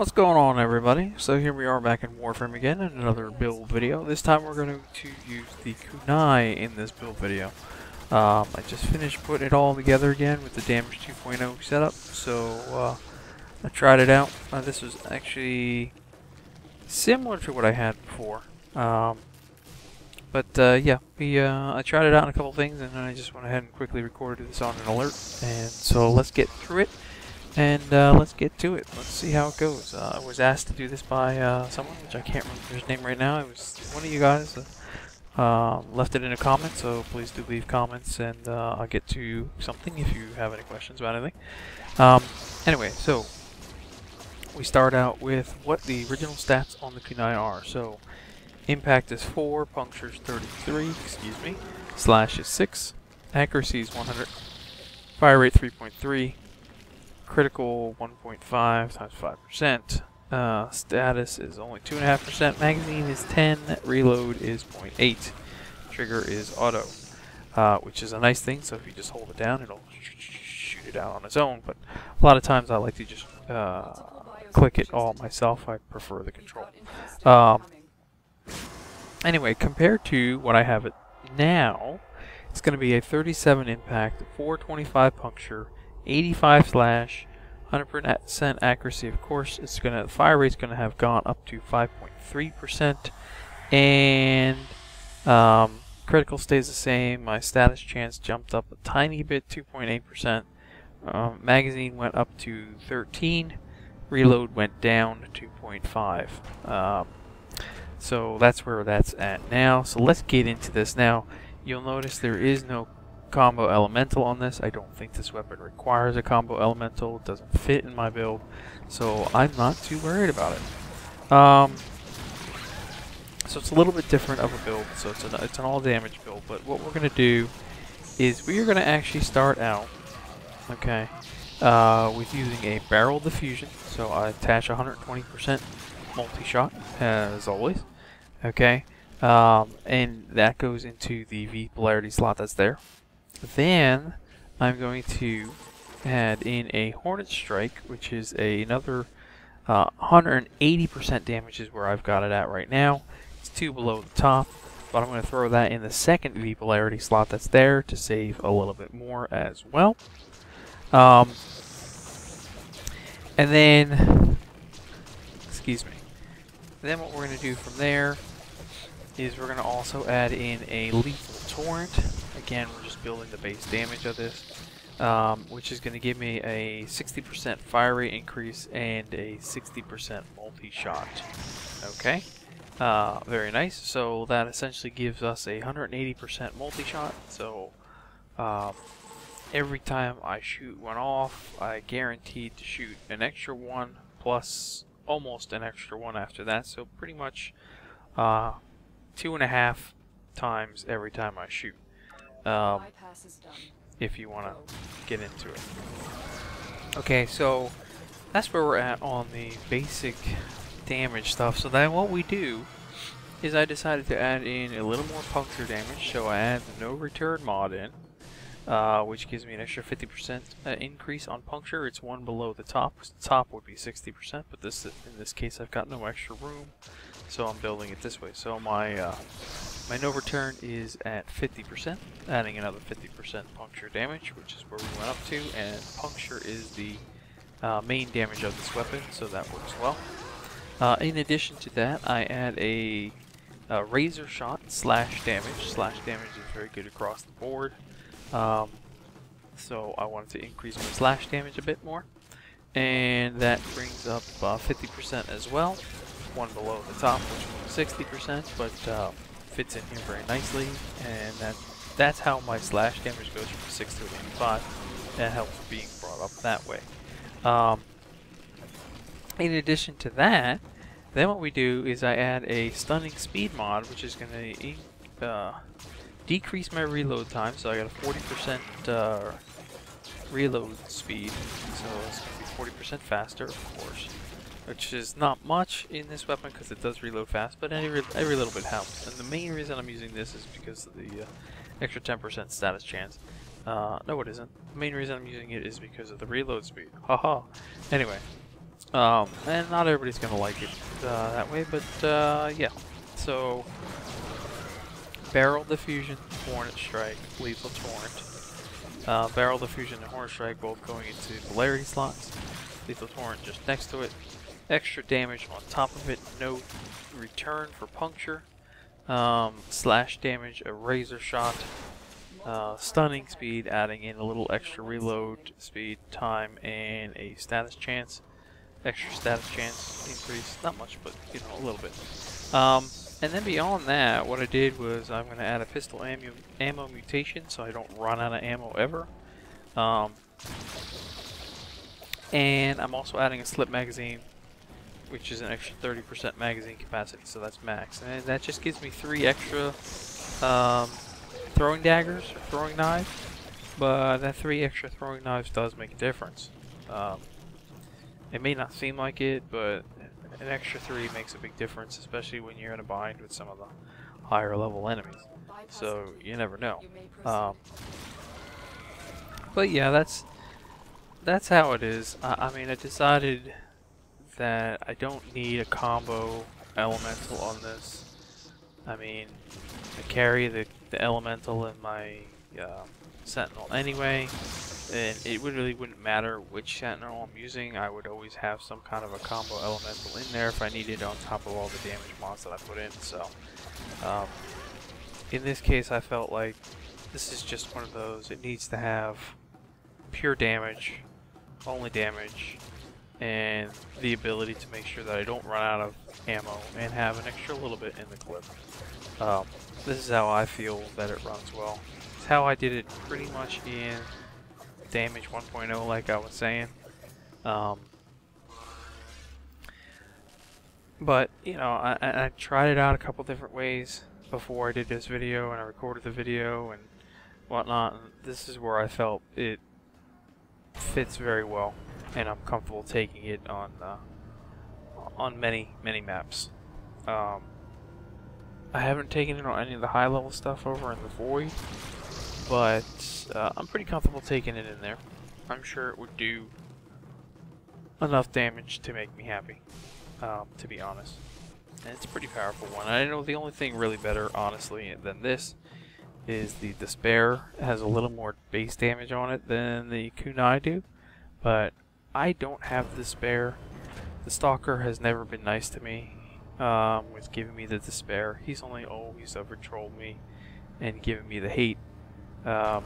What's going on, everybody? So here we are back in Warframe again in another build video. This time we're going to use the Kunai in this build video. I just finished putting it all together again with the Damage 2.0 setup, so I tried it out. This was actually similar to what I had before. Yeah, I tried it out on a couple things, and then I just went ahead and quickly recorded this on an alert. And so let's get through it. And let's get to it. Let's see how it goes. I was asked to do this by someone, which I can't remember his name right now. It was one of you guys left it in a comment, so please do leave comments, and I'll get to something if you have any questions about anything. Anyway, so we start out with what the original stats on the Kunai are. So impact is 4, puncture is 33, slash is 6, accuracy is 100, fire rate 3.3. Critical 1.5 times 5%. Status is only 2.5%. Magazine is 10. Reload is 0.8. Trigger is auto, which is a nice thing. So if you just hold it down, it'll shoot it out on its own. But a lot of times I like to just click it all myself. I prefer the control. Anyway, compared to what I have it now, it's going to be a 37 impact, 425 puncture, 85 slash, 100% accuracy. Of course, the fire rate's gonna have gone up to 5.3%, and critical stays the same. My status chance jumped up a tiny bit, 2.8%. Magazine went up to 13. Reload went down to 2.5. So that's where that's at now. So let's get into this now. You'll notice there is no combo elemental on this. I don't think this weapon requires a combo elemental. It doesn't fit in my build, so I'm not too worried about it. So it's a little bit different of a build. So it's an all damage build. But what we're gonna do is we are gonna actually start out, okay, with using a barrel diffusion. So I attach 120% multi-shot as always, okay, and that goes into the V polarity slot that's there. Then I'm going to add in a Hornet Strike, which is another 180% damage is where I've got it at right now. It's 2 below the top, but I'm going to throw that in the second V polarity slot that's there to save a little bit more as well. And then, then what we're going to do from there is we're going to also add in a Lethal Torrent. Again, we're just building the base damage of this, which is going to give me a 60% fire rate increase and a 60% multi-shot. Okay, very nice. So that essentially gives us a 180% multi-shot. So every time I shoot one off, I guaranteed to shoot an extra one plus almost an extra one after that. So pretty much 2.5 times every time I shoot. If you want to get into it. Okay, so that's where we're at on the basic damage stuff. So then what we do is I decided to add in a little more puncture damage. So I add the no return mod in, which gives me an extra 50% increase on puncture. It's 1 below the top. The top would be 60%, but in this case I've got no extra room, so I'm building it this way. So my no return is at 50%, adding another 50% puncture damage, which is where we went up to, and puncture is the main damage of this weapon, so that works well. In addition to that, I add a razor shot slash damage. Slash damage is very good across the board, so I wanted to increase my slash damage a bit more, and that brings up 50% as well. 1 below the top, which was 60%, but fits in here very nicely, and that's how my slash damage goes from 6 to 85. That helps being brought up that way. In addition to that, then what we do is I add a stunning speed mod, which is going to decrease my reload time. So I got a 40% reload speed, so it's going to be 40% faster, of course, which is not much in this weapon because it does reload fast, but every little bit helps. And the main reason I'm using this is because of the extra 10% status chance. No, it isn't. The main reason I'm using it is because of the reload speed. Haha. Anyway, And not everybody's gonna like it that way, but yeah. So, Barrel Diffusion, Hornet Strike, Lethal Torrent. Barrel Diffusion and Hornet Strike both going into polarity slots. Lethal Torrent just next to it. Extra damage on top of it, no return for puncture. Slash damage, a razor shot. Stunning speed, adding in a little extra reload speed, time, and a status chance. Extra status chance increase, not much, but you know, a little bit. And then beyond that, what I did was I'm going to add a pistol ammo mutation so I don't run out of ammo ever. And I'm also adding a slip magazine, which is an extra 30% magazine capacity, so that's max. And that just gives me 3 extra throwing daggers, or throwing knives, but that 3 extra throwing knives does make a difference. It may not seem like it, but an extra 3 makes a big difference, especially when you're in a bind with some of the higher level enemies. So you never know. But yeah, that's how it is. I mean, I decided that I don't need a combo elemental on this. I mean, I carry the elemental in my sentinel anyway, and it really wouldn't matter which sentinel I'm using. I would always have some kind of a combo elemental in there if I needed, on top of all the damage mods that I put in. So in this case, I felt like this is just one of those. It needs to have pure damage, only damage, and the ability to make sure that I don't run out of ammo and have an extra little bit in the clip. This is how I feel that it runs well. It's how I did it pretty much in Damage 1.0, like I was saying. But, you know, I tried it out a couple different ways before I did this video, and I recorded the video and whatnot. And this is where I felt it fits very well, and I'm comfortable taking it on many maps. I haven't taken it on any of the high level stuff over in the Void, but I'm pretty comfortable taking it in there. I'm sure it would do enough damage to make me happy, to be honest. And it's a pretty powerful one. I know the only thing really better, honestly, than this is the Despair. It has a little more base damage on it than the Kunai do, but I don't have the Despair. The Stalker has never been nice to me with giving me the Despair. He's only always overtrolled me and given me the hate and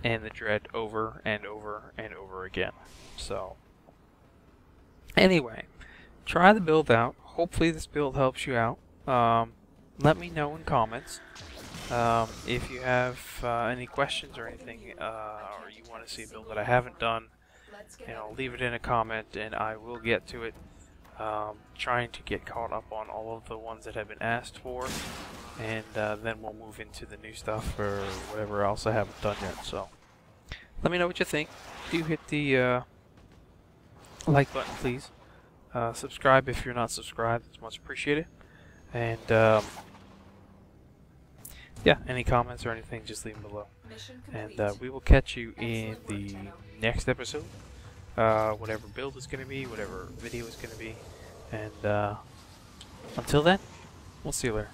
the dread over and over and over again. So anyway, try the build out. Hopefully this build helps you out. Let me know in comments if you have any questions or anything, or you want to see a build that I haven't done. You know, leave it in a comment and I will get to it. Trying to get caught up on all of the ones that have been asked for, and then we'll move into the new stuff or whatever else I haven't done yet. So let me know what you think. Do hit the like button, please. Subscribe if you're not subscribed. It's much appreciated. And yeah, any comments or anything, just leave them below. And we will catch you in the next episode. Whatever build is going to be, whatever video is going to be. And until then, we'll see you later.